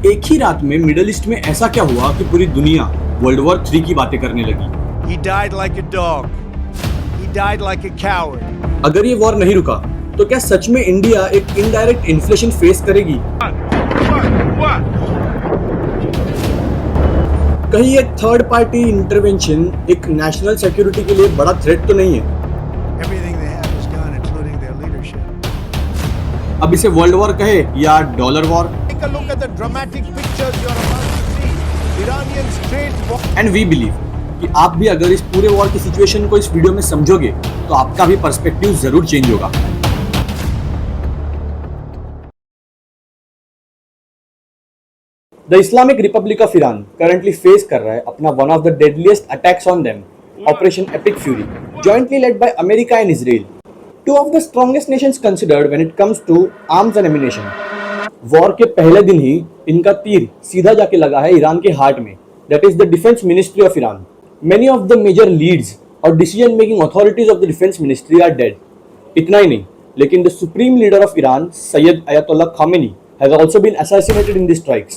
एक ही रात में मिडिल ईस्ट में ऐसा क्या हुआ कि पूरी दुनिया वर्ल्ड वॉर 3 की बातें करने लगी? He died like a dog. He died like a coward. अगर ये वॉर नहीं रुका तो क्या सच में इंडिया एक इनडायरेक्ट इन्फ्लेशन फेस करेगी? कहीं एक थर्ड पार्टी इंटरवेंशन एक नेशनल सिक्योरिटी के लिए बड़ा थ्रेट तो नहीं है? Everything they have is gone, including their leadership. अब इसे वर्ल्ड वॉर कहे या dollar war? Take a look at the dramatic pictures you're about to see. Iranian straight war. And we believe कि आप भी अगर इस पूरे वॉर की सिचुएशन को इस वीडियो में समझोगे तो आपका भी पर्सपेक्टिव जरूर चेंज होगा। The Islamic republic of Iran currently face कर रहा है अपना one of the deadliest attacks on them, operation epic fury, jointly led by America and Israel, two of the strongest nations considered when it comes to arms and ammunition. War के पहले दिन ही इनका तीर सीधा जाके लगा है ईरान के हार्ट में, that is the defence ministry of Iran. Many of the major leads और decision making authorities of the defense ministry are dead. इतना ही नहीं, लेकिन the supreme leader of Iran, Sayyid Ayatollah Khamenei, has also been assassinated in these strikes.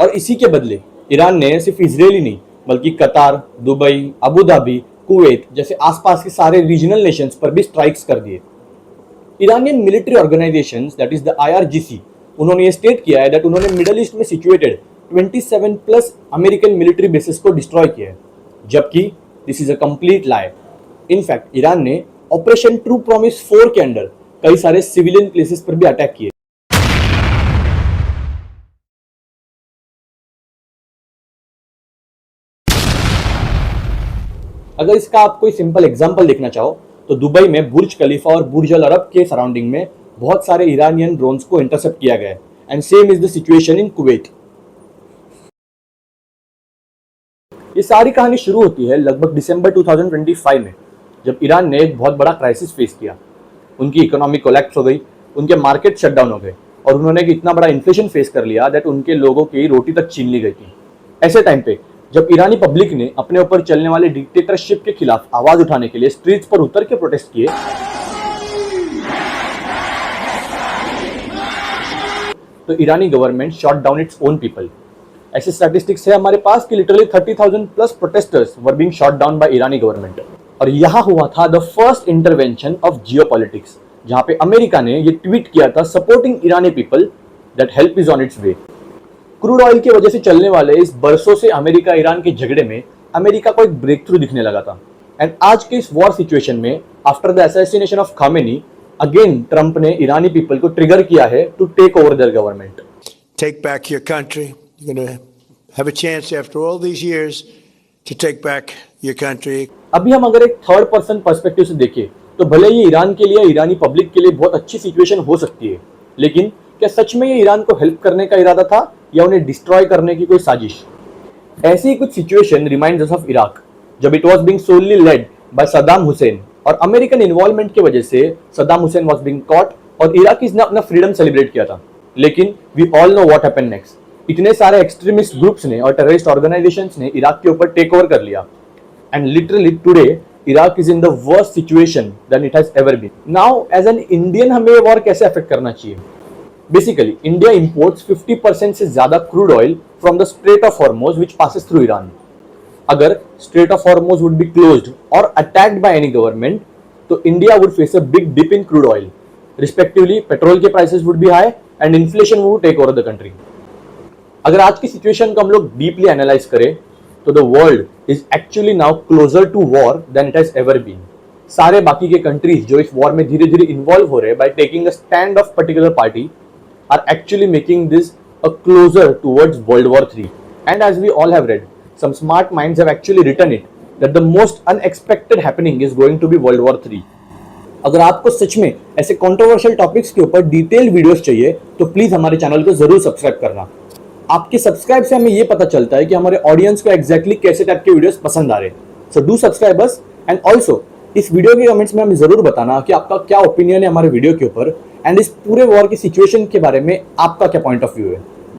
और इसी के बदले Iran ने सिर्फ इजराइल ही नहीं बल्कि कतार, दुबई, अबू धाबी, कुवैत जैसे आसपास के सारे रीजनल नेशंस पर भी स्ट्राइक्स कर दिए। Iranian military organisations that is the IRGC, उन्होंने ये स्टेट किया है दैट उन्होंने मिडिल ईस्ट में situated 27 plus American military bases को डिस्ट्रॉय किया है, जबकि this is a complete lie. In fact Iran ने ऑपरेशन ट्रू प्रॉमिस 4 के अंडर कई सारे सिविलियन प्लेसेस पर भी अटैक किए। अगर इसका आप कोई सिंपल एग्जांपल देखना चाहो तो दुबई में बुर्ज खलीफा और बुर्ज अल अरब के सराउंडिंग में बहुत सारे ईरानियन ड्रोन्स को इंटरसेप्ट किया गया है, and same is the situation in Kuwait. ये सारी कहानी शुरू होती है लगभग दिसंबर 2025 में, जब ईरान ने एक बहुत बड़ा क्राइसिस फेस किया। उनकी इकोनॉमी कोलैप्स हो गई, उनके मार्केट शट डाउन हो गए और उन्होंने एक इतना बड़ा इन्फ्लेशन फेस कर लिया दैट उनके लोगों की रोटी तक छीन ली गई थी। ऐसे टाइम पे जब ईरानी पब्लिक ने अपने ऊपर चलने वाले डिक्टेटरशिप के खिलाफ आवाज उठाने के लिए स्ट्रीट्स पर उतर के प्रोटेस्ट किए, तो ईरानी government shot down its own people. ऐसे स्टैटिस्टिक्स है हमारे पास कि literally 30,000 plus protesters were being shot down by ईरानी गवर्नमेंट। और यहां हुआ था the first intervention of geopolitics, जहां पे अमेरिका ने ये ट्वीट किया था सपोर्टिंग ईरानी people that help is on its way. Crude oil की वजह से चलने वाले इस बरसों से अमेरिका ईरान के झगड़े में अमेरिका को एक ब्रेक थ्रू दिखने लगा था। एंड आज के इस वॉर सिचुएशन में after the assassination of Khamenei, again Trump ने ईरानी पीपल को ट्रिगर किया है to take over their government. Take back your country. You're going to have a chance after all these years to take back your country. अभी हम अगर एक third person perspective से देखें तो भले ये ईरान के लिए, ईरानी पब्लिक के लिए बहुत अच्छी सिचुएशन हो सकती है, लेकिन क्या सच में ये ईरान को हेल्प करने का इरादा था या उन्हें डिस्ट्रॉय करने की कोई साजिश? ऐसी ही कुछ situation reminds us of Iraq, जब it was being solely led by Saddam Hussein और अमेरिकन इन्वॉल्वमेंट की वजह से Saddam Hussein was being caught और इराकीज ने अपना फ्रीडम सेलिब्रेट किया था। लेकिन we all know what happened next. इतने सारे एक्सट्रीमिस्ट ग्रुप्स ने और टेररिस्ट ऑर्गेनाइजेशंस ने इराक के ऊपर टेक ओवर कर लिया, and literally today Iraq is in the worst situation than it has ever been. Now as an Indian हमें ये वॉर कैसे अफेक्ट करना चाहिए? बेसिकली इंडिया इंपोर्ट्स 50% से ज्यादा crude oil from the Strait of Hormuz which passes through Iran. अगर Strait of Hormuz would be closed और attacked by any government, तो India would face a big dip in crude oil. Respectively petrol के prices would be high and inflation would take over the country. अगर आज की situation को हम लोग deeply analyse करें तो the world is actually now closer to war then it has ever been. सारे बाकी के कंट्रीज जो इस वॉर में धीरे धीरे इन्वॉल्व हो रहे हैं by taking a stand of particular party are actually making this a closer towards World War III. And as we all have read, some smart minds have actually written it that the most unexpected happening is going to be World War III. अगर आपको सच में ऐसे controversial topics के ऊपर detailed videos चाहिए तो please हमारे channel को जरूर सब्सक्राइब करना। आपके सब्सक्राइब से हमें ये पता चलता है कि हमारे ऑडियंस को एग्जैक्टली कैसे टाइप के वीडियोस पसंद आ रहे हैं। So do subscribe us and also इस वीडियो के कमेंट्स में हमें जरूर बताना कि आपका क्या ओपिनियन है हमारे वीडियो के ऊपर, एंड इस पूरे वॉर की सिचुएशन के बारे में आपका क्या पॉइंट ऑफ व्यू है।